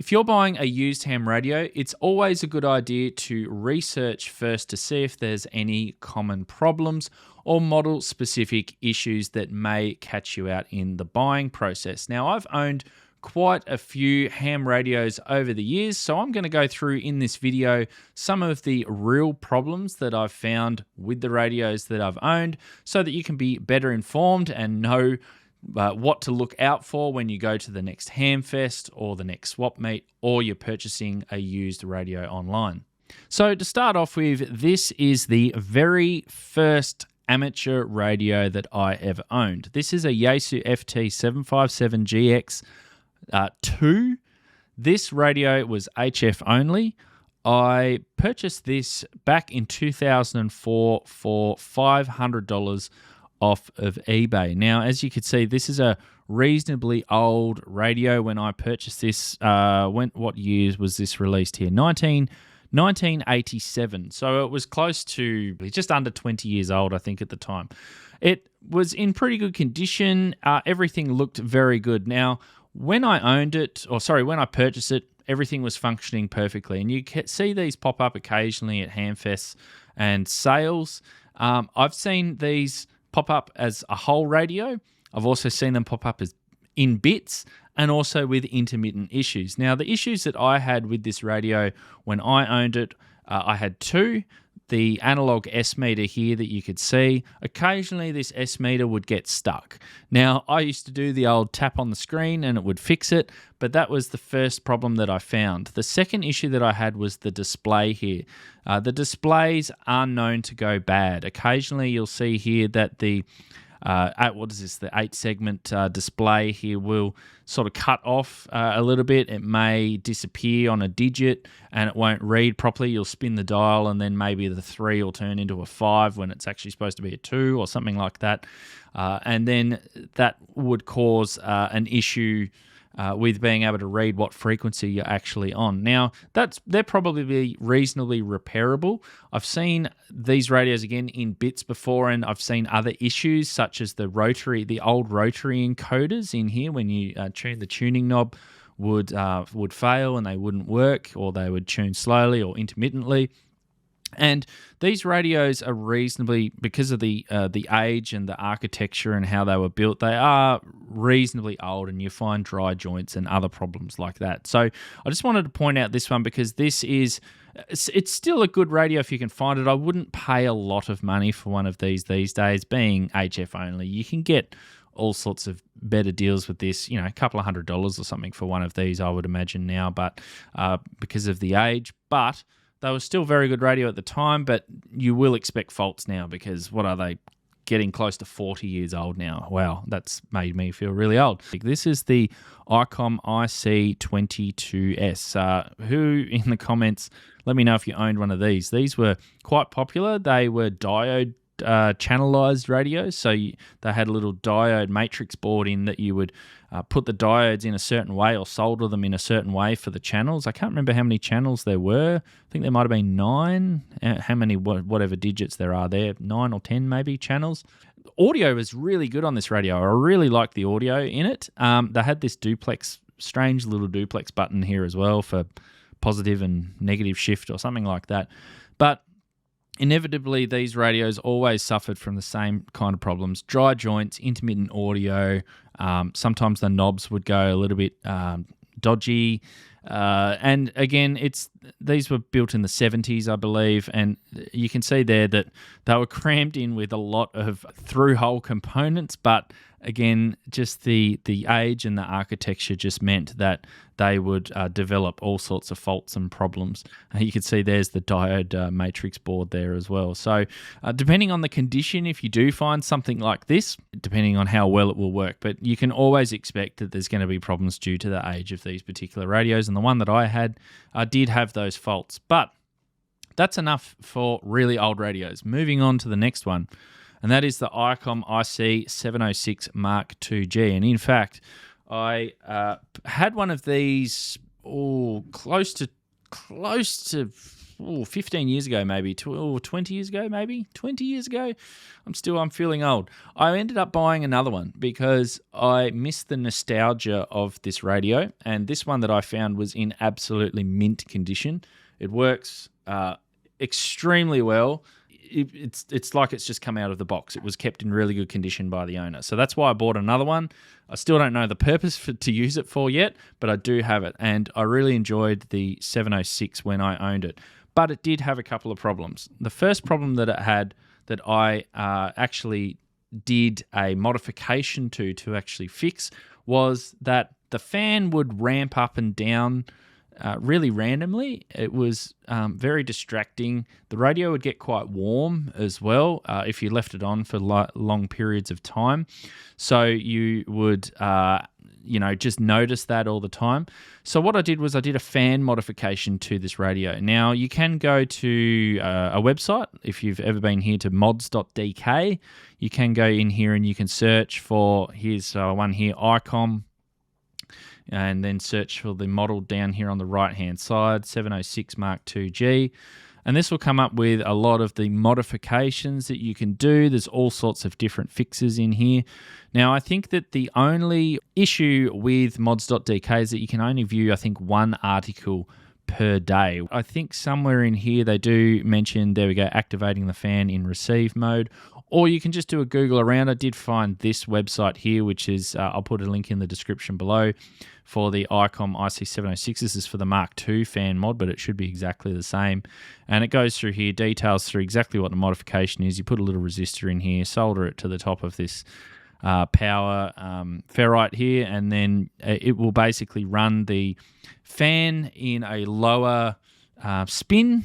If you're buying a used ham radio, it's always a good idea to research first to see if there's any common problems or model-specific issues that may catch you out in the buying process. Now, I've owned quite a few ham radios over the years, so I'm going to go through in this video some of the real problems that I've found with the radios that I've owned so that you can be better informed and know what to look out for when you go to the next ham fest or the next swap meet or you're purchasing a used radio online. So to start off with, this is the very first amateur radio that I ever owned. This is a Yaesu FT757GX 2. This radio was HF only. I purchased this back in 2004 for $500 off of eBay. Now, as you can see, this is a reasonably old radio when I purchased this. What years was this released here? 1987. So it was close to just under 20 years old, I think, at the time. It was in pretty good condition. Everything looked very good. Now, when I purchased it, everything was functioning perfectly. And you can see these pop up occasionally at hamfests and sales. I've seen these pop up as a whole radio. I've also seen them pop up as in bits and also with intermittent issues. Now, the issues that I had with this radio when I owned it, I had two. The analog S meter here that you could see, occasionally this S meter would get stuck. Now, I used to do the old tap on the screen and it would fix it, but that was the first problem that I found. The second issue that I had was the display here. The displays are known to go bad. Occasionally you'll see here that the the 8-segment display here will sort of cut off a little bit. It may disappear on a digit and it won't read properly. You'll spin the dial and then maybe the 3 will turn into a 5 when it's actually supposed to be a 2 or something like that. And then that would cause an issue with being able to read what frequency you're actually on. Now, they're probably reasonably repairable. I've seen these radios again in bits before, and I've seen other issues such as the old rotary encoders in here when you tune the tuning knob would fail and they wouldn't work, or they would tune slowly or intermittently. And these radios are reasonably, because of the age and the architecture and how they were built, they are reasonably old, and you find dry joints and other problems like that. So I just wanted to point out this one because it's still a good radio if you can find it. I wouldn't pay a lot of money for one of these days, being HF only. You can get all sorts of better deals with this, a couple of $100 or something for one of these, I would imagine now, but because of the age. But they were still very good radio at the time, but you will expect faults now because what are they? Getting close to 40 years old now. Wow, that's made me feel really old. This is the ICOM IC22S. Who in the comments, let me know if you owned one of these. These were quite popular. They were diode channelized radios, so they had a little diode matrix board in that you would put the diodes in a certain way or solder them in a certain way for the channels. I can't remember how many channels there were. I think there might have been 9. How many, whatever digits there are there, 9 or 10 maybe channels. Audio was really good on this radio. I really liked the audio in it. They had this strange little duplex button here as well for positive and negative shift or something like that. But inevitably, these radios always suffered from the same kind of problems: dry joints, intermittent audio. Sometimes the knobs would go a little bit dodgy. And again, these were built in the 70s, I believe, and you can see there that they were crammed in with a lot of through-hole components, but again, just the age and the architecture just meant that they would develop all sorts of faults and problems. You can see there's the diode matrix board there as well. So depending on the condition, if you do find something like this, depending on how well it will work, but you can always expect that there's going to be problems due to the age of these particular radios. And the one that I had did have those faults. But that's enough for really old radios. Moving on to the next one, and that is the ICOM IC706 Mark II-G. And in fact, I had one of these close to 15 years ago, maybe, or 20 years ago, maybe 20 years ago. I'm feeling old. I ended up buying another one because I missed the nostalgia of this radio, and this one that I found was in absolutely mint condition. It works extremely well. It's like it's just come out of the box. It was kept in really good condition by the owner. So that's why I bought another one. I still don't know the purpose to use it for yet, but I do have it. And I really enjoyed the 706 when I owned it. But it did have a couple of problems. The first problem that it had that I actually did a modification to actually fix was that the fan would ramp up and down really randomly. It was very distracting. The radio would get quite warm as well if you left it on for long periods of time. So you would, just notice that all the time. So what I did was I did a fan modification to this radio. Now, you can go to a website. If you've ever been here to mods.dk, you can go in here and you can search for, here's one here, ICOM, and then search for the model down here on the right-hand side, 706 Mark II-G. And this will come up with a lot of the modifications that you can do. There's all sorts of different fixes in here. Now, I think that the only issue with mods.dk is that you can only view, I think, one article per day. I think somewhere in here they do mention, there we go, activating the fan in receive mode. Or you can just do a Google around. I did find this website here, which is, I'll put a link in the description below, for the ICOM IC706. This is for the Mark II fan mod, but it should be exactly the same. And it goes through here, details through exactly what the modification is. You put a little resistor in here, solder it to the top of this power ferrite here, and then it will basically run the fan in a lower spin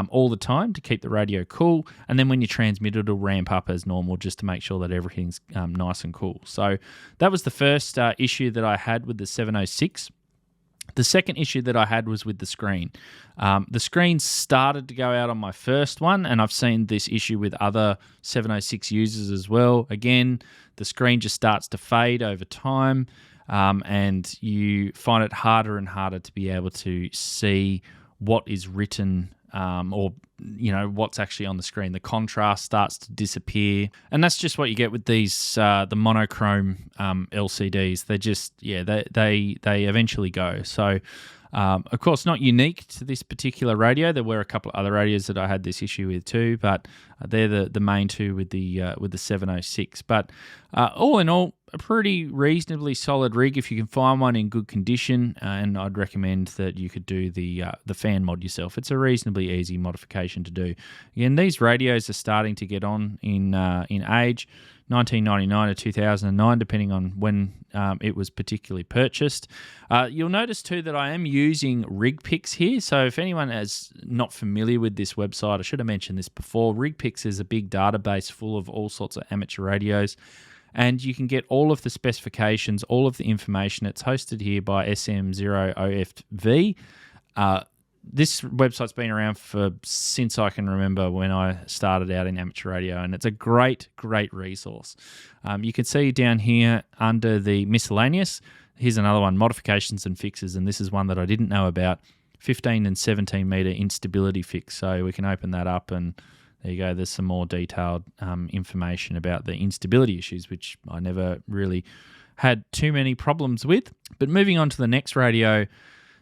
all the time to keep the radio cool, and then when you transmit it'll ramp up as normal just to make sure that everything's nice and cool. So that was the first issue that I had with the 706. The second issue that I had was with the screen. The screen started to go out on my first one, and I've seen this issue with other 706 users as well. Again, the screen just starts to fade over time, and you find it harder and harder to be able to see what is written or what's actually on the screen. The contrast starts to disappear, and that's just what you get with these the monochrome LCDs. They just they eventually go. So of course, not unique to this particular radio. There were a couple of other radios that I had this issue with too, but they're the main two with the 706. But all in all, a pretty reasonably solid rig if you can find one in good condition, and I'd recommend that you could do the fan mod yourself. It's a reasonably easy modification to do. Again, these radios are starting to get on in age, 1999 to 2009, depending on when it was particularly purchased. You'll notice too that I am using RigPix here. So if anyone is not familiar with this website, I should have mentioned this before. RigPix is a big database full of all sorts of amateur radios, and you can get all of the specifications, all of the information. It's hosted here by SM0OFV. This website's been around since I can remember, when I started out in amateur radio, and it's a great resource. You can see down here under the miscellaneous, here's another one, modifications and fixes, and this is one that I didn't know about, 15 and 17 meter instability fix. So we can open that up, and there you go. There's some more detailed information about the instability issues, which I never really had too many problems with. But moving on to the next radio,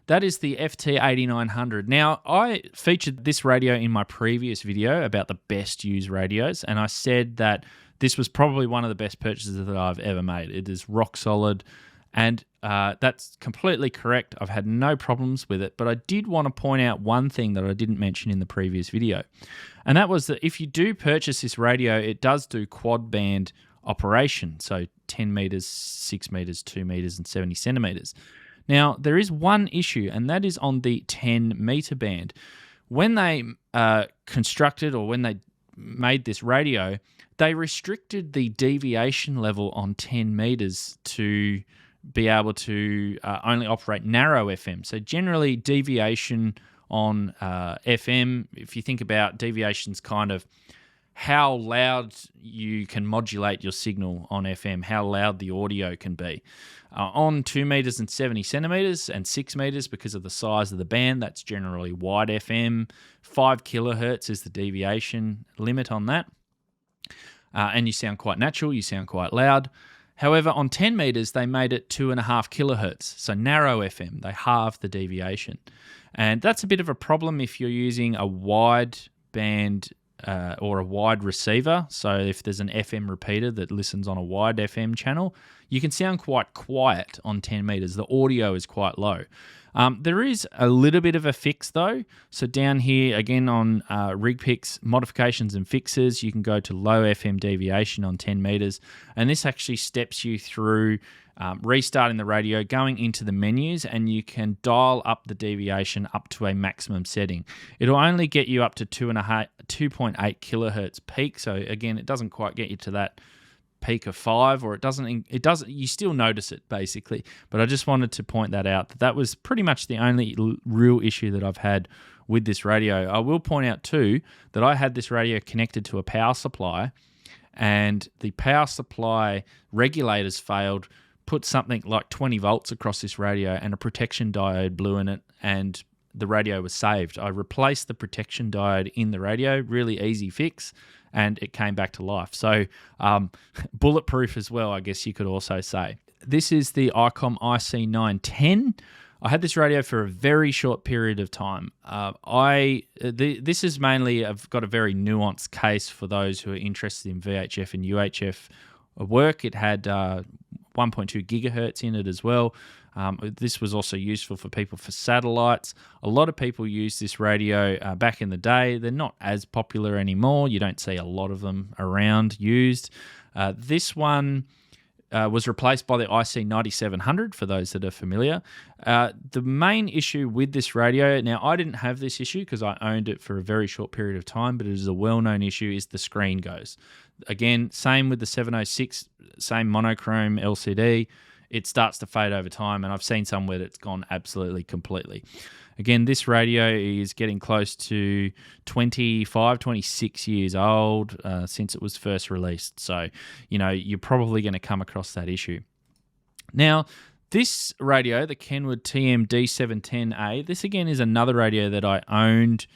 that is the FT8900. Now, I featured this radio in my previous video about the best used radios, and I said that this was probably one of the best purchases that I've ever made. It is rock solid, and that's completely correct. I've had no problems with it, but I did want to point out one thing that I didn't mention in the previous video, and that was that if you do purchase this radio, it does do quad band operation, so 10 meters, 6 meters, 2 meters, and 70 centimeters. Now, there is one issue, and that is on the 10 meter band. When they constructed, or when they made this radio, they restricted the deviation level on 10 meters to be able to only operate narrow FM. So generally, deviation on FM, if you think about deviations, kind of how loud you can modulate your signal on FM, how loud the audio can be. On 2 meters and 70 centimeters and 6 meters, because of the size of the band, that's generally wide FM. 5 kilohertz is the deviation limit on that. And you sound quite natural, you sound quite loud. However, on 10 meters, they made it 2.5 kilohertz, so narrow FM. They halved the deviation. And that's a bit of a problem if you're using a wide band or a wide receiver. So if there's an FM repeater that listens on a wide FM channel, you can sound quite quiet on 10 meters. The audio is quite low. There is a little bit of a fix though. So down here, again on Rig Picks, modifications and fixes, you can go to low FM deviation on 10 meters. And this actually steps you through restarting the radio, going into the menus, and you can dial up the deviation up to a maximum setting. It'll only get you up to 2.8 kilohertz peak. So again, it doesn't quite get you to that peak of 5, or it doesn't, you still notice it basically. But I just wanted to point that out, that was pretty much the only real issue that I've had with this radio. I will point out too that I had this radio connected to a power supply, and the power supply regulators failed, put something like 20 volts across this radio, and a protection diode blew in it, and the radio was saved. I replaced the protection diode in the radio, really easy fix, and it came back to life. So bulletproof as well, I guess you could also say. This is the ICOM IC910. I had this radio for a very short period of time. This is mainly, I've got a very nuanced case for those who are interested in VHF and UHF work. It had 1.2 gigahertz in it as well. This was also useful for people for satellites. A lot of people use this radio back in the day. They're not as popular anymore. You don't see a lot of them around used. This one was replaced by the IC9700, for those that are familiar. The main issue with this radio, now I didn't have this issue because I owned it for a very short period of time, but it is a well-known issue, is the screen goes. Again, same with the 706, same monochrome LCD. It starts to fade over time, and I've seen some where it's gone absolutely completely. Again, this radio is getting close to 25, 26 years old since it was first released. So, you're probably going to come across that issue. Now, this radio, the Kenwood TM-D710A, this again is another radio that I owned,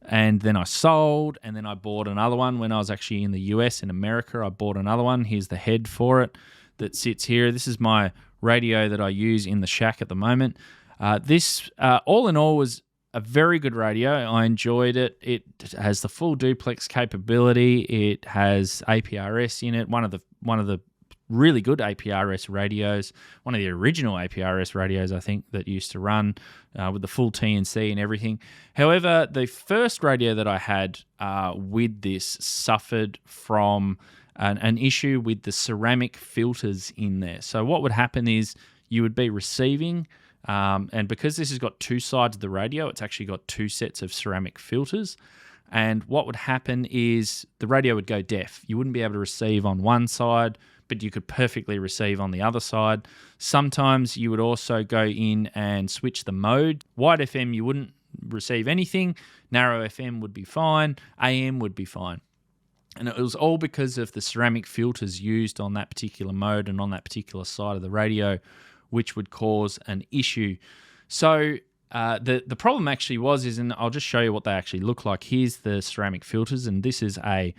and then I sold, and then I bought another one when I was actually in the US, in America. I bought another one. Here's the head for it that sits here. This is my radio that I use in the shack at the moment. This, all in all, was a very good radio. I enjoyed it. It has the full duplex capability. It has APRS in it. One of the really good APRS radios. One of the original APRS radios, I think, that used to run with the full TNC and everything. However, the first radio that I had with this suffered from an issue with the ceramic filters in there. So what would happen is you would be receiving, and because this has got two sides of the radio, it's actually got two sets of ceramic filters. And what would happen is the radio would go deaf. You wouldn't be able to receive on one side, but you could perfectly receive on the other side. Sometimes you would also go in and switch the mode. Wide FM, you wouldn't receive anything. Narrow FM would be fine. AM would be fine. And it was all because of the ceramic filters used on that particular mode and on that particular side of the radio, which would cause an issue. So the problem actually was, and I'll just show you what they actually look like. Here's the ceramic filters, and this is a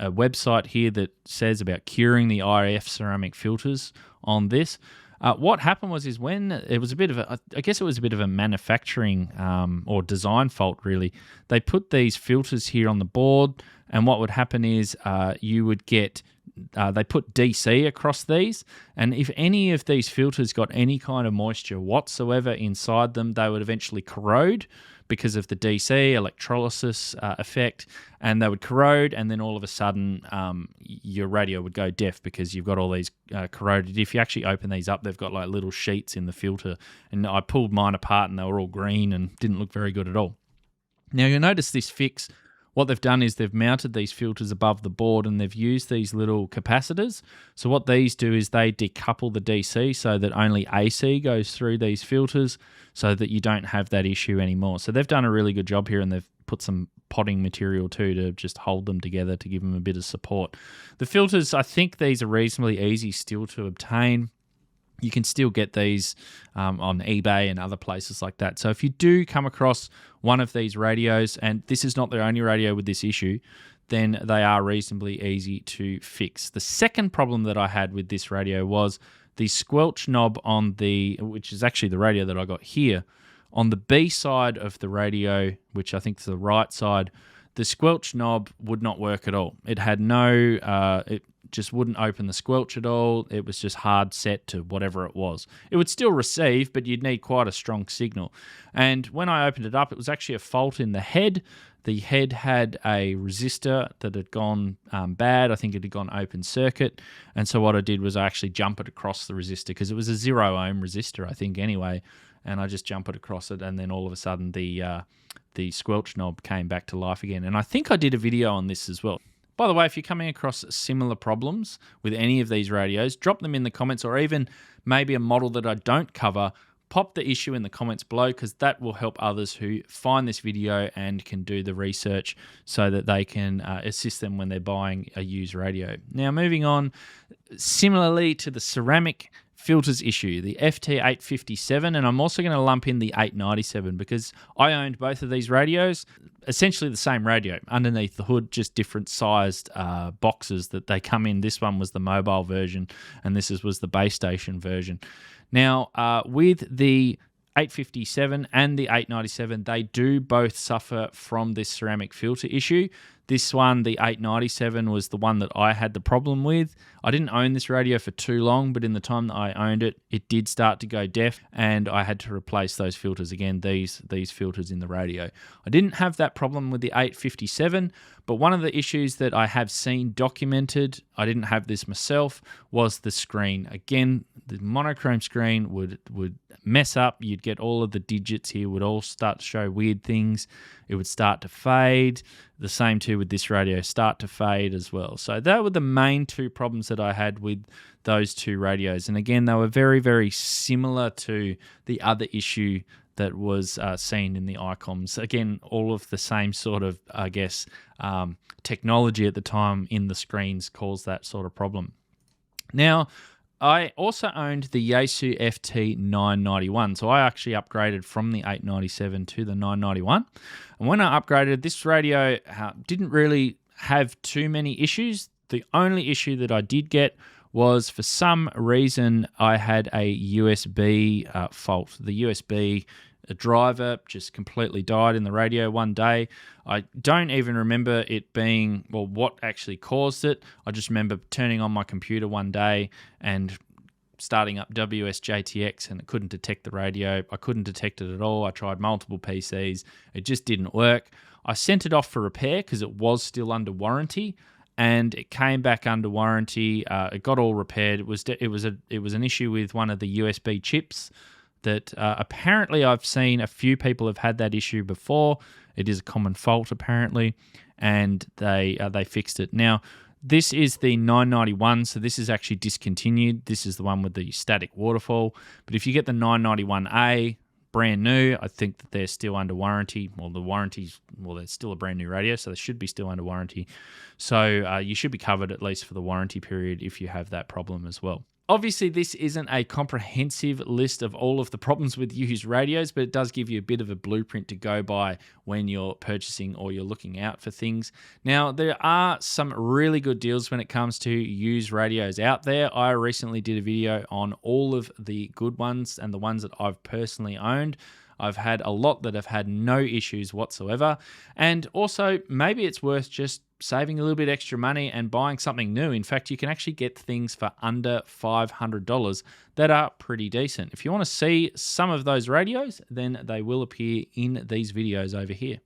website here that says about curing the IF ceramic filters on this. What happened was when it was a bit of a manufacturing or design fault, really. They put these filters here on the board, and what would happen is you would get, they put DC across these, and if any of these filters got any kind of moisture whatsoever inside them, they would eventually corrode because of the DC electrolysis effect, and they would corrode, and then all of a sudden your radio would go deaf because you've got all these corroded. If you actually open these up, they've got like little sheets in the filter, and I pulled mine apart and they were all green and didn't look very good at all. Now you'll notice this fix, what they've done is they've mounted these filters above the board, and they've used these little capacitors. So what these do is they decouple the DC so that only AC goes through these filters so that you don't have that issue anymore. So they've done a really good job here, and they've put some potting material too to just hold them together to give them a bit of support. The filters, I think these are reasonably easy still to obtain. You can still get these on eBay and other places like that. So if you do come across one of these radios, and this is not the only radio with this issue, then they are reasonably easy to fix. The second problem that I had with this radio was the squelch knob on which is actually the radio that I got here, on the B side of the radio, which I think is the right side, the squelch knob would not work at all. It had it just wouldn't open the squelch at all. It was just hard set to whatever it was. It would still receive, but you'd need quite a strong signal. And when I opened it up, it was actually a fault in the head. The head had a resistor that had gone bad. I think it had gone open circuit. And so what I did was I actually jump it across the resistor, because it was a 0 ohm resistor, I think, anyway. And I just jump it across it, and then all of a sudden the squelch knob came back to life again. And I think I did a video on this as well. By the way, if you're coming across similar problems with any of these radios, drop them in the comments, or even maybe a model that I don't cover, pop the issue in the comments below, because that will help others who find this video and can do the research so that they can assist them when they're buying a used radio. Now, moving on, similarly to the ceramic filters issue, the FT857, and I'm also going to lump in the 897 because I owned both of these radios, essentially the same radio underneath the hood, just different sized boxes that they come in. This one was the mobile version, and this was the base station version. Now, with the 857 and the 897, they do both suffer from this ceramic filter issue. This one, the 897, was the one that I had the problem with. I didn't own this radio for too long, but in the time that I owned it, it did start to go deaf, and I had to replace those filters again, these filters in the radio. I didn't have that problem with the 857, but one of the issues that I have seen documented, I didn't have this myself, was the screen. Again, the monochrome screen would mess up. You'd get all of the digits here would all start to show weird things. It would start to fade. The same too with this radio, start to fade as well. So that were the main two problems that I had with those two radios. And again, they were very, very similar to the other issue that was seen in the ICOMs. Again, all of the same sort of, I guess, technology at the time in the screens caused that sort of problem. Now, I also owned the Yaesu FT991, so I actually upgraded from the 897 to the 991. And when I upgraded, this radio didn't really have too many issues. The only issue that I did get was, for some reason, I had a USB fault. The USB driver just completely died in the radio one day. I don't even remember it being, well, what actually caused it. I just remember turning on my computer one day and starting up WSJTX, and it couldn't detect the radio. I couldn't detect it at all. I tried multiple PCs. It just didn't work. I sent it off for repair because it was still under warranty, and it came back under warranty. It got all repaired. It was an issue with one of the USB chips that apparently I've seen a few people have had that issue before. It is a common fault apparently, and they fixed it. Now, this is the 991, so this is actually discontinued. This is the one with the static waterfall. But if you get the 991A, brand new, I think that they're still under warranty. Well, they're still a brand new radio, so they should be still under warranty. So you should be covered at least for the warranty period if you have that problem as well. Obviously, this isn't a comprehensive list of all of the problems with used radios, but it does give you a bit of a blueprint to go by when you're purchasing or you're looking out for things. Now, there are some really good deals when it comes to used radios out there. I recently did a video on all of the good ones and the ones that I've personally owned. I've had a lot that have had no issues whatsoever. And also, maybe it's worth just saving a little bit extra money and buying something new. In fact, you can actually get things for under $500 that are pretty decent. If you want to see some of those radios, then they will appear in these videos over here.